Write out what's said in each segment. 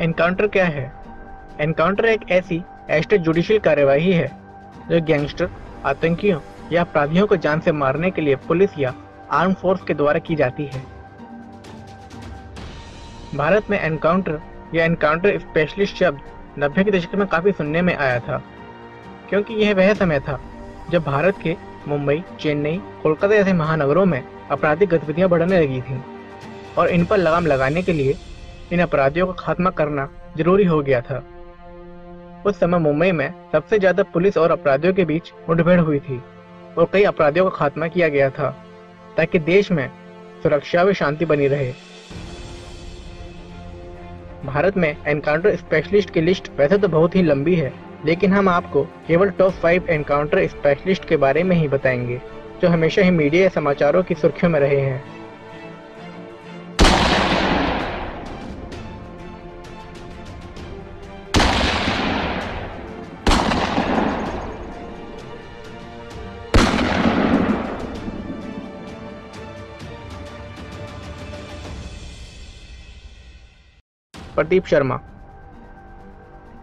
Encounter क्या है? Encounter एक ऐसी एक्स्ट्रा जुडिशियल कार्यवाही है जो गैंगस्टर, आतंकियों या अपराधियों को जान से मारने के लिए पुलिस या आर्म फोर्स के द्वारा की जाती है। भारत में एनकाउंटर या एनकाउंटर स्पेशलिस्ट शब्द 90 के दशक में काफी सुनने में आया था, क्योंकि यह वह समय था जब भारत के मुंबई, चेन्नई, कोलकाता जैसे महानगरों में आपराधिक गतिविधियां बढ़ने लगी थीं और इन पर लगाम लगाने के लिए इन अपराधियों का खात्मा करना जरूरी हो गया था। उस समय मुंबई में सबसे ज्यादा पुलिस और अपराधियों के बीच मुठभेड़ हुई थी और कई अपराधियों का खात्मा किया गया था ताकि देश में सुरक्षा व शांति बनी रहे। भारत में एनकाउंटर स्पेशलिस्ट की लिस्ट वैसे तो बहुत ही लंबी है, लेकिन हम आपको केवल टॉप 5 एनकाउंटर स्पेशलिस्ट के बारे में ही बताएंगे जो हमेशा ही मीडिया या समाचारों की सुर्खियों में रहे हैं। प्रदीप शर्मा।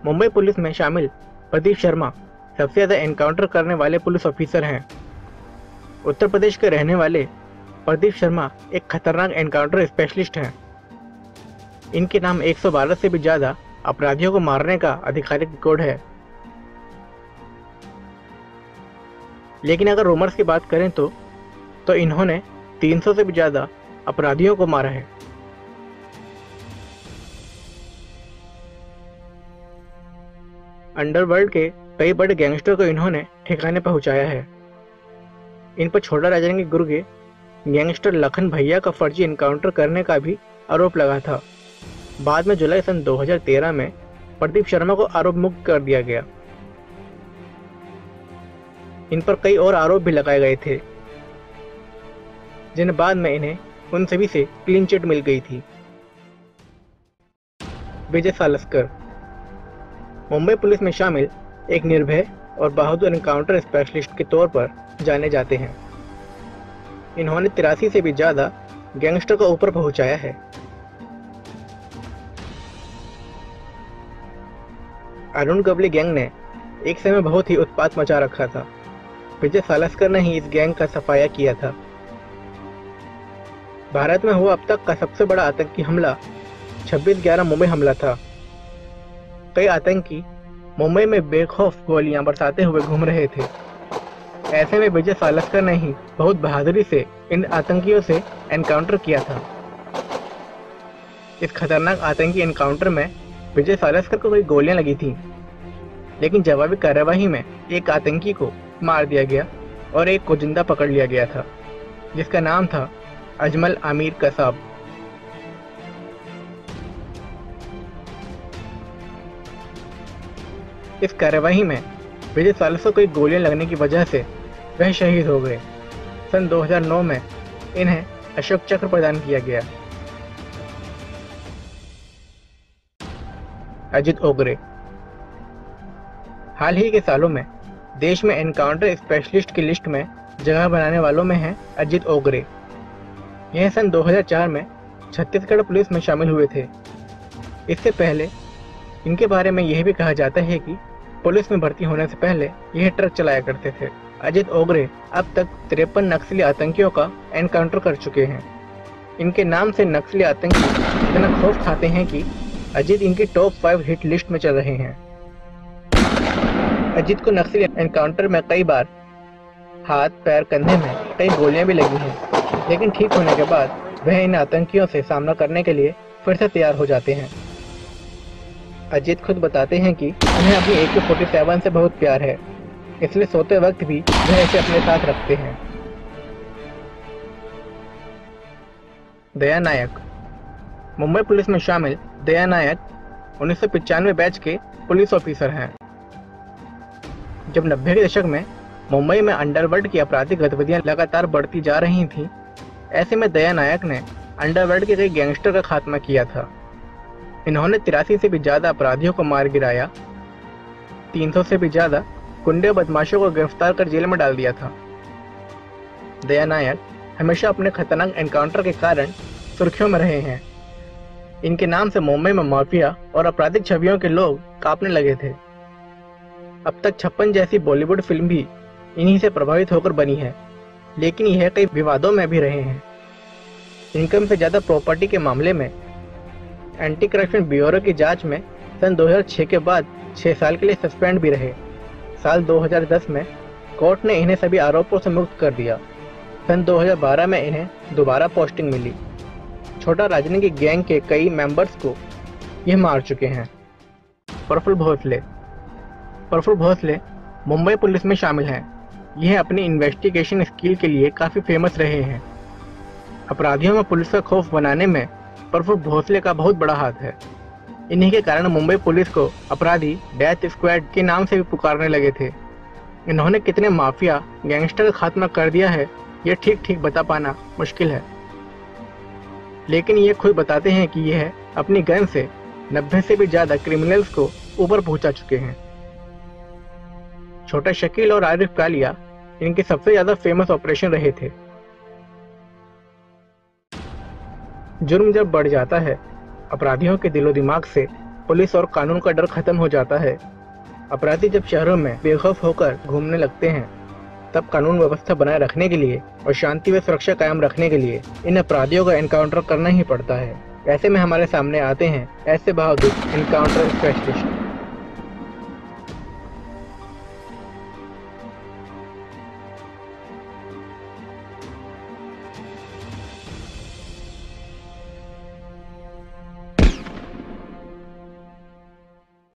मुंबई पुलिस में शामिल प्रदीप शर्मा सबसे ज्यादा एनकाउंटर करने वाले पुलिस ऑफिसर हैं। उत्तर प्रदेश के रहने वाले प्रदीप शर्मा एक खतरनाक एनकाउंटर स्पेशलिस्ट हैं। इनके नाम 112 से भी ज्यादा अपराधियों को मारने का आधिकारिक रिकॉर्ड है। लेकिन अगर रूमर्स की बात करें तो इन्होंने 300 से भी ज्यादा अपराधियों को मारा है। अंडरवर्ल्ड के कई बड़े गैंगस्टर को इन्होंने ठिकाने पहुंचाया है। इन पर छोटा राजन के गुर्गे गैंगस्टर लखन भैया का फर्जी एनकाउंटर करने का भी आरोप लगा था। बाद में जुलाई सन 2013 में प्रदीप शर्मा को आरोप मुक्त कर दिया गया। इन पर कई और आरोप भी लगाए गए थे, जिन्हें बाद में इन्हें उन सभी से क्लीन चिट मिल गई थी। विजय सालस्कर मुंबई पुलिस में शामिल एक निर्भय और बहादुर एनकाउंटर स्पेशलिस्ट के तौर पर जाने जाते हैं। इन्होंने 83 से भी ज्यादा गैंगस्टर को ऊपर पहुंचाया है। अरुण गवली गैंग ने एक समय बहुत ही उत्पात मचा रखा था। विजय सालस्कर ने ही इस गैंग का सफाया किया था। भारत में हुआ अब तक का सबसे बड़ा आतंकी हमला 26/11 मुंबई हमला था। कई आतंकी मुंबई में बेखौफ गोलियां बरसाते हुए घूम रहे थे। ऐसे में विजय सालस्कर ने ही बहुत बहादुरी से इन आतंकियों से एनकाउंटर किया था। इस खतरनाक आतंकी एनकाउंटर में विजय सालस्कर को कई गोलियां लगी थीं, लेकिन जवाबी कार्यवाही में एक आतंकी को मार दिया गया और एक को जिंदा पकड़ लिया गया था, जिसका नाम था अजमल आमिर कसाब। इस कार्यवाही में विजय सालस्कर को गोलियां लगने की वजह से वह शहीद हो गए। सन 2009 में इन्हें अशोक चक्र प्रदान किया गया। अजित ओगरे हाल ही के सालों में देश में एनकाउंटर स्पेशलिस्ट की लिस्ट में जगह बनाने वालों में हैं अजित ओगरे। यह सन 2004 में छत्तीसगढ़ पुलिस में शामिल हुए थे। इससे पहले इनके बारे में यह भी कहा जाता है कि पुलिस में भर्ती होने से पहले यह ट्रक चलाया करते थे। अजित ओगरे अब तक 53 नक्सली आतंकियों का एनकाउंटर कर चुके हैं। इनके नाम से नक्सली आतंकी इतना खौफ खाते हैं कि अजित इनकी टॉप 5 हिट लिस्ट में चल रहे हैं। अजित को नक्सली एनकाउंटर में कई बार हाथ, पैर, कंधे में कई गोलियां भी लगी हैं, लेकिन ठीक होने के बाद वह इन आतंकियों से सामना करने के लिए फिर से तैयार हो जाते हैं। अजित खुद बताते हैं कि उन्हें अपनी AK-47 से बहुत प्यार है, इसलिए सोते वक्त भी वह इसे अपने साथ रखते हैं। दया नायक मुंबई पुलिस में शामिल दया नायक 1995 बैच के पुलिस ऑफिसर हैं। जब 90 के दशक में मुंबई में अंडरवर्ल्ड की आपराधिक गतिविधियां लगातार बढ़ती जा रही थीं, ऐसे में दया नायक ने अंडरवर्ल्ड के कई गैंगस्टर का खात्मा किया था। इन्होंने 83 से भी ज्यादा अपराधियों को मार गिराया, 300 से भी ज्यादा गुंडे बदमाशों को गिरफ्तार कर जेल में डाल दिया था। दया नायक हमेशा अपने खतरनाक एनकाउंटर के कारण सुर्खियों में रहे हैं। इनके नाम से मुंबई में माफिया और आपराधिक छवियों के लोग कांपने लगे थे। अब तक 56 जैसी बॉलीवुड फिल्म भी इन्हीं से प्रभावित होकर बनी है, लेकिन यह कई विवादों में भी रहे हैं। इनकम से ज्यादा प्रॉपर्टी के मामले में एंटी करप्शन ब्यूरो की जांच में सन 2006 के बाद 6 साल के लिए सस्पेंड भी रहे। साल 2010 में कोर्ट ने इन्हें सभी आरोपों से मुक्त कर दिया। सन 2012 में इन्हें दोबारा पोस्टिंग मिली। छोटा राजनीतिक गैंग के कई मेंबर्स को यह मार चुके हैं। प्रफुल्ल भोसले मुंबई पुलिस में शामिल हैं। यह अपनी इन्वेस्टिगेशन स्किल के लिए काफी फेमस रहे हैं। अपराधियों में पुलिस का खौफ बनाने में प्रफुल्ल भोसले का बहुत बड़ा हाथ है। इन्हीं के कारण मुंबई पुलिस को अपराधी डेथ स्क्वाड के नाम से भी पुकारने लगे थे। इन्होंने कितने माफिया गैंगस्टर का खात्मा कर दिया है, यह ठीक बता पाना मुश्किल है, लेकिन ये खुद बताते हैं कि यह अपनी गन से 90 से भी ज्यादा क्रिमिनल्स को ऊपर पहुंचा चुके हैं। छोटा शकील और आरिफ कालिया इनके सबसे ज्यादा फेमस ऑपरेशन रहे थे। जुर्म जब बढ़ जाता है, अपराधियों के दिलो दिमाग से पुलिस और कानून का डर खत्म हो जाता है। अपराधी जब शहरों में बेखौफ होकर घूमने लगते हैं, तब कानून व्यवस्था बनाए रखने के लिए और शांति व सुरक्षा कायम रखने के लिए इन अपराधियों का एनकाउंटर करना ही पड़ता है। ऐसे में हमारे सामने आते हैं ऐसे बहादुर एनकाउंटर स्पेशलिस्ट।